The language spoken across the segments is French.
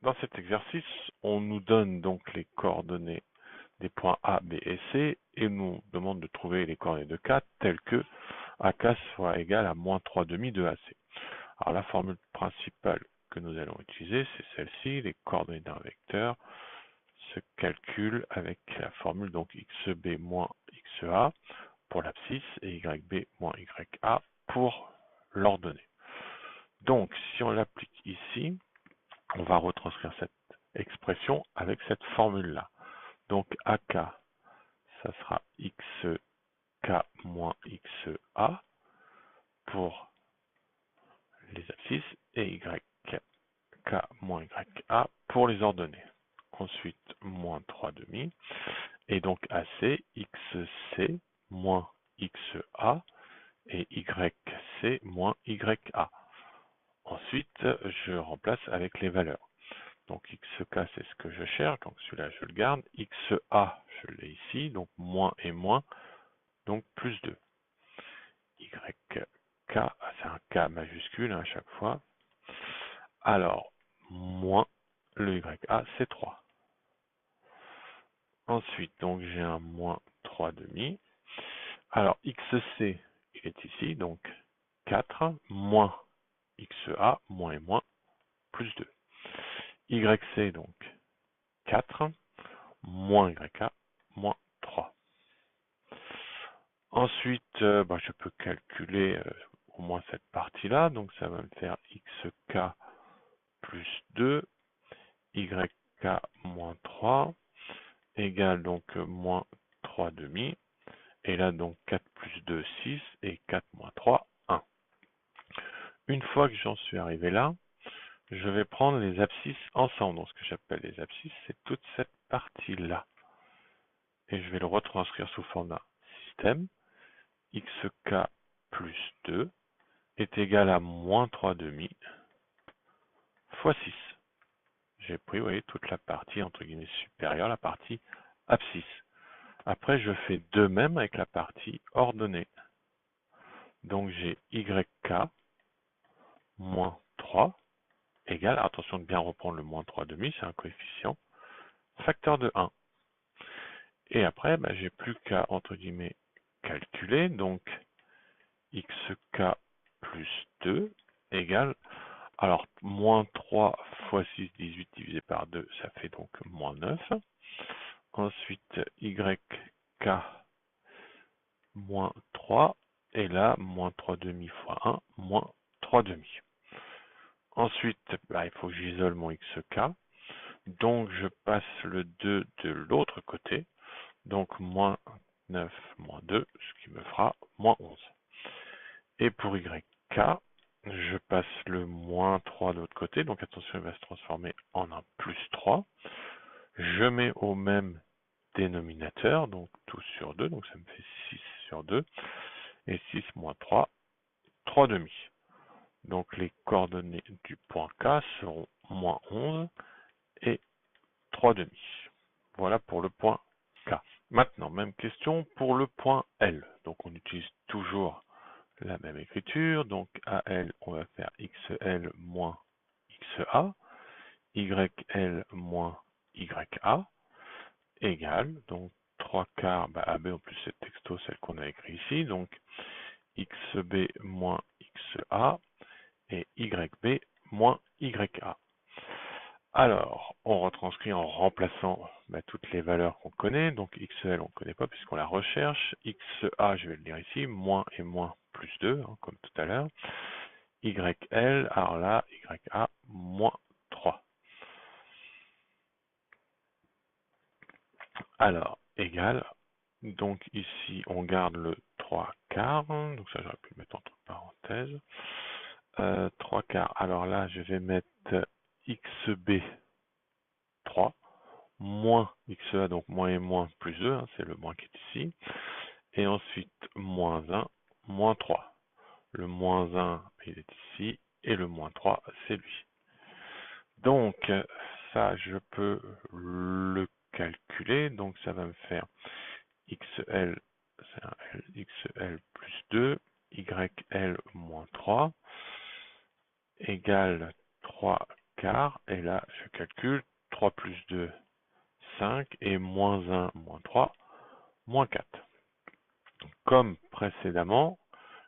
Dans cet exercice, on nous donne donc les coordonnées des points A, B et C et nous demande de trouver les coordonnées de K telles que AK soit égal à moins 3,5 de AC. Alors la formule principale que nous allons utiliser, c'est celle-ci. Les coordonnées d'un vecteur se calculent avec la formule donc XB moins XA pour l'abscisse et YB moins YA pour l'ordonnée. Donc si on l'applique ici, on va retranscrire cette expression avec cette formule-là. Donc AK, ça sera XK moins XA pour les abscisses et YK moins YA pour les ordonnées. Ensuite, moins 3,5. Et donc AC, XC moins XA et YC moins YA. Ensuite, je remplace avec les valeurs. Donc XK, c'est ce que je cherche, donc celui-là, je le garde. XA, je l'ai ici, donc moins et moins, donc plus 2. YK, c'est un K majuscule à chaque fois. Alors, moins le YA, c'est 3. Ensuite, donc j'ai un moins 3,5. Alors, XC, il est ici, donc 4, moins XA, moins et moins, plus 2. YC, donc 4, moins YA, moins 3. Ensuite, je peux calculer au moins cette partie-là, donc ça va me faire XK plus 2, YK moins 3, égale donc moins 3,5, et là donc 4 plus 2, 6, et 4 moins 3, 1. Une fois que j'en suis arrivé là, je vais prendre les abscisses ensemble. Donc ce que j'appelle les abscisses, c'est toute cette partie-là. Et je vais le retranscrire sous forme d'un système. XK plus 2 est égal à moins 3,5 fois 6. J'ai pris, vous voyez, toute la partie, entre guillemets, supérieure, la partie abscisse. Après, je fais de même avec la partie ordonnée. Donc, j'ai YK moins 3 égale, attention de bien reprendre le moins 3,5, c'est un coefficient, facteur de 1. Et après, j'ai plus qu'à, entre guillemets, calculer. Donc, XK plus 2 égale, alors, moins 3 fois 6, 18 divisé par 2, ça fait donc moins 9. Ensuite, YK moins 3, et là, moins 3,5 fois 1, moins 3,5. Ensuite, il faut que j'isole mon XK. Donc, je passe le 2 de l'autre côté. Donc, moins 9 moins 2, ce qui me fera moins 11. Et pour YK, je passe le moins 3 de l'autre côté. Donc, attention, il va se transformer en un plus 3. Je mets au même dénominateur, donc tout sur 2, donc ça me fait 6 sur 2, et 6 moins 3, 3,5. Donc les coordonnées du point K seront moins 11 et 3,5. Voilà pour le point K. Maintenant, même question pour le point L. Donc on utilise toujours la même écriture. Donc à L, on va faire XL moins XA, YL moins YA, égale, donc 3 quarts, AB en plus c'est texto, celle qu'on a écrit ici, donc XB moins XA et YB moins YA. Alors, on retranscrit en remplaçant toutes les valeurs qu'on connaît, donc XL on ne connaît pas puisqu'on la recherche, XA je vais le lire ici, moins et moins plus 2, comme tout à l'heure, YL, alors là, YA moins 3. Alors, égal, donc ici on garde le 3 quarts, donc ça j'aurais pu le mettre entre parenthèses. 3 quarts, alors là je vais mettre XB 3, moins XA, donc moins et moins plus 2, c'est le moins qui est ici. Et ensuite moins 1, moins 3. Le moins 1 il est ici, et le moins 3 c'est lui. Donc ça je peux le calculer, donc ça va me faire XL, c'est un L, XL plus 2, YL moins 3, égale 3 quarts, et là je calcule 3 plus 2, 5, et moins 1, moins 3, moins 4. Comme précédemment,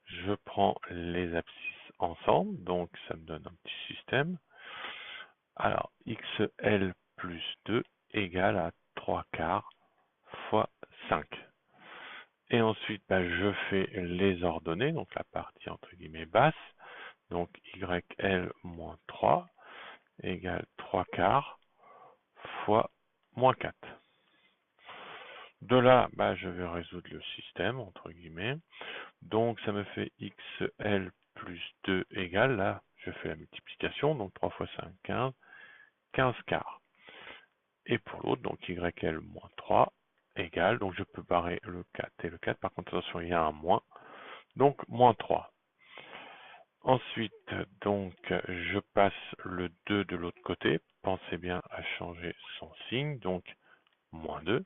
je prends les abscisses ensemble, donc ça me donne un petit système. Alors, xl plus 2 égale à 3 quarts fois 5. Et ensuite, je fais les ordonnées, donc la partie entre guillemets basse. Donc yl moins 3 égale 3 quarts fois moins 4. De là, je vais résoudre le système, entre guillemets. Donc ça me fait xl plus 2 égale, là, je fais la multiplication, donc 3 fois 5, 15, 15 quarts. Et pour l'autre, donc yl moins 3 égale, donc je peux barrer le 4 et le 4, par contre attention, il y a un moins, donc moins 3. Ensuite, donc, je passe le 2 de l'autre côté, pensez bien à changer son signe, donc moins 2.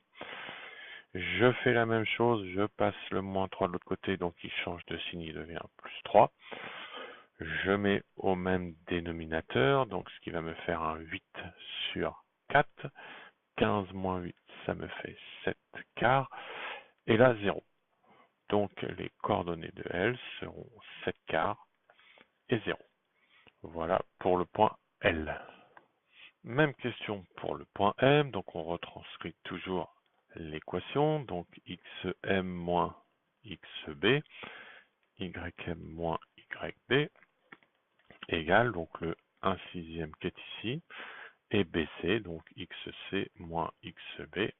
Je fais la même chose, je passe le moins 3 de l'autre côté, donc il change de signe, il devient plus 3. Je mets au même dénominateur, donc ce qui va me faire un 8 sur 4. 15 moins 8, ça me fait 7 quarts. Et là, 0. Donc les coordonnées de L seront 7 quarts et 0. Voilà pour le point L. Même question pour le point M, donc on retranscrit toujours l'équation, donc xm moins xb, ym moins yb, égale donc le 1 sixième qui est ici, et bc, donc xc moins xb,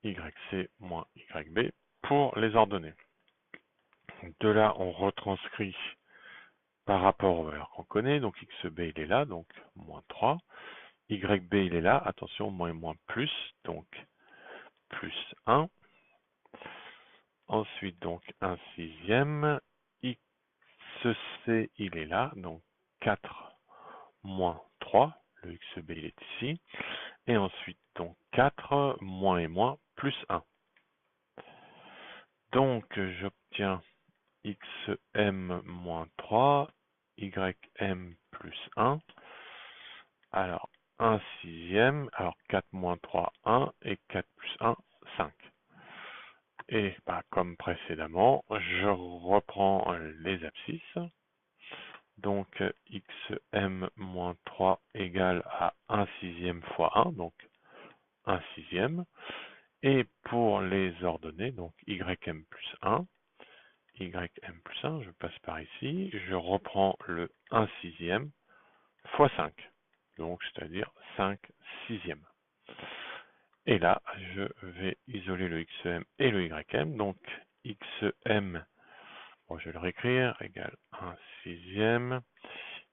yc moins yb, pour les ordonnées. De là, on retranscrit par rapport aux valeurs qu'on connaît, donc xb il est là, donc moins 3, yb il est là, attention, moins et moins plus, donc plus 1. Ensuite, donc 1 sixième, xc il est là, donc 4 moins 3, le xb il est ici, et ensuite donc 4 moins et moins plus 1. Donc j'obtiens xm moins 3, ym plus 1. Alors 1 sixième, alors 4 moins 3, 1, et 4 plus 1, 5. Et comme précédemment, je reprends les abscisses. Donc xm moins 3 égale à 1 sixième fois 1, donc 1 sixième. Et pour les ordonnées, donc ym plus 1, ym plus 1, je passe par ici, je reprends le 1 sixième fois 5, donc c'est-à-dire 5 sixièmes. Et là, je vais isoler le xm et le ym, donc xm, je vais le réécrire, égale 1 sixième,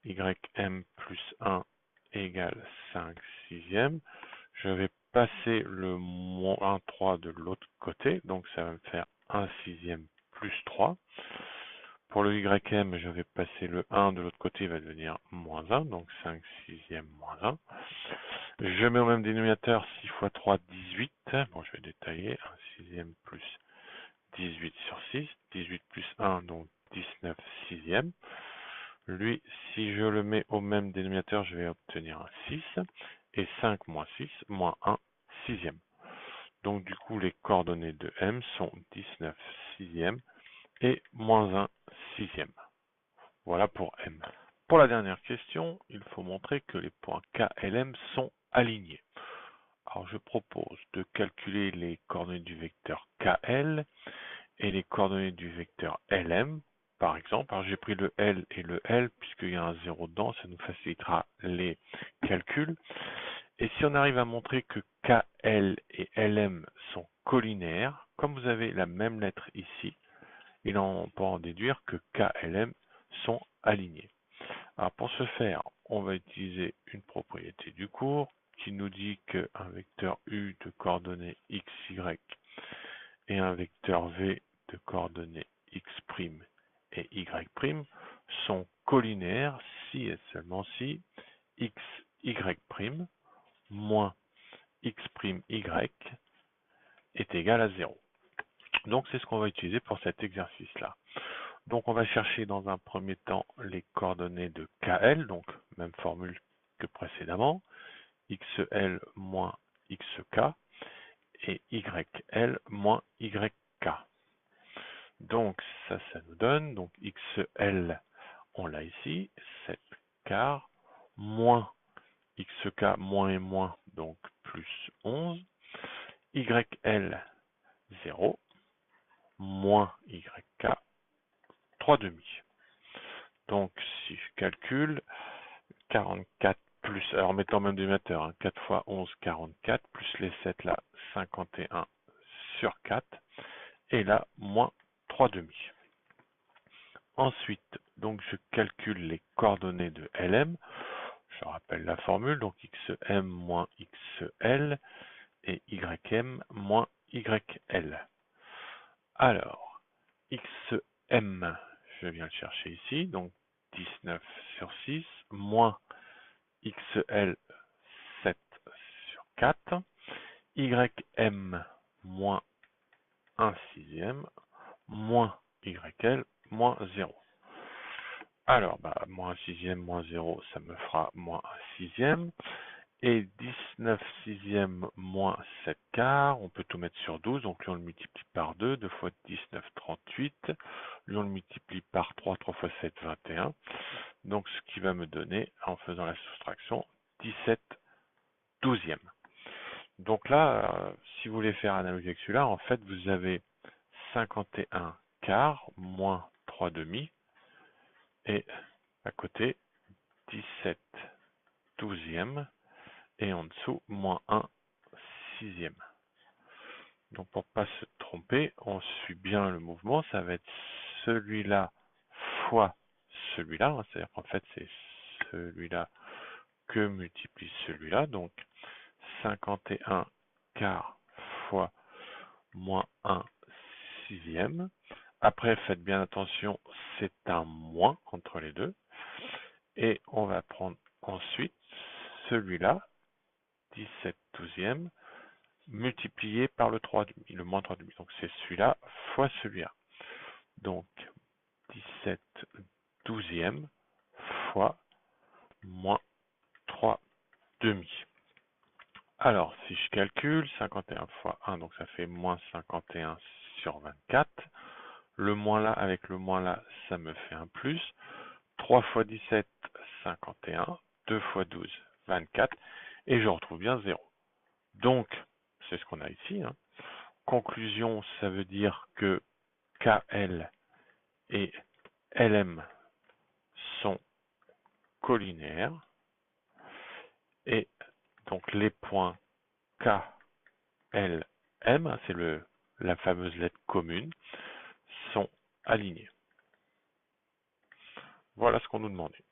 ym plus 1 égale 5 sixièmes. Je vais passer le moins 3 de l'autre côté, donc ça va me faire 1 sixième plus 3. Pour le ym, je vais passer le 1 de l'autre côté, il va devenir moins 1, donc 5 sixièmes moins 1. Je mets au même dénominateur 6 fois 3, 18. Bon, je vais détailler, 1 sixième plus 18 sur 6, 18 plus 1, donc 19 sixièmes. Lui, si je le mets au même dénominateur, je vais obtenir un 6, et 5 moins 6, moins 1 sixième. Donc du coup, les coordonnées de M sont 19 sixièmes et moins 1 sixième. Voilà pour M. Pour la dernière question, il faut montrer que les points K et M sont alignés. Alors je propose de calculer les coordonnées du vecteur KL et les coordonnées du vecteur LM, par exemple. Alors j'ai pris le L et le L puisqu'il y a un 0 dedans, ça nous facilitera les calculs. Et si on arrive à montrer que KL et LM sont collinaires, comme vous avez la même lettre ici, on peut en déduire que K et LM sont alignés. Alors pour ce faire, on va utiliser une propriété du cours qui nous dit qu'un vecteur U de coordonnées x, y et un vecteur V de coordonnées x' et y' sont collinaires si et seulement si x, y' moins x', y est égal à 0. Donc c'est ce qu'on va utiliser pour cet exercice-là. Donc on va chercher dans un premier temps les coordonnées de KL, donc même formule que précédemment, XL moins XK et YL moins YK. Donc ça nous donne, donc XL, on l'a ici, 7 quarts, moins XK, moins et moins, donc plus 11, YL, 0, moins YK, 3 demi. Donc si je calcule, 44 plus, alors mettons même dénominateur, hein, 4 fois 11, 44, plus les 7 là, 51 sur 4, et là, moins 3 demi. Ensuite, donc je calcule les coordonnées de LM, je rappelle la formule, donc XM moins XL et YM moins YL. Alors, XM, je viens le chercher ici, donc 19 sur 6, moins XL 7 sur 4, YM moins 1 sixième, moins YL moins 0. Alors, moins 1 sixième moins 0, ça me fera moins 1 sixième. Et 19 sixième moins 7 quarts, on peut tout mettre sur 12, donc lui on le multiplie par 2, 2 fois 19, 38, lui on le multiplie par 3, 3 fois 7, 21, donc ce qui va me donner, en faisant la soustraction, 17 douzièmes. Donc là, si vous voulez faire analogie avec celui-là, en fait vous avez 51 quarts moins 3 demi, et à côté, 17 douzièmes, et en dessous, moins 1 sixième. Donc pour ne pas se tromper, on suit bien le mouvement, ça va être celui-là fois celui-là, hein, c'est-à-dire qu'en fait c'est celui-là que multiplie celui-là, donc 51 quarts fois moins 1 sixième. Après, faites bien attention, c'est un moins entre les deux. Et on va prendre ensuite celui-là, 17 douzièmes, multiplié par le 3 demi, le moins 3 demi. Donc c'est celui-là fois celui-là. Donc 17 douzièmes fois moins 3 demi. Alors si je calcule, 51 fois 1, donc ça fait moins 51 sur 24. Le moins là avec le moins là, ça me fait un plus. 3 fois 17, 51. 2 fois 12, 24. Et je retrouve bien 0. Donc, c'est ce qu'on a ici. Hein. Conclusion, ça veut dire que KL et LM sont collinéaires. Et donc les points K, L, M, c'est la fameuse lettre commune, sont alignés. Voilà ce qu'on nous demandait.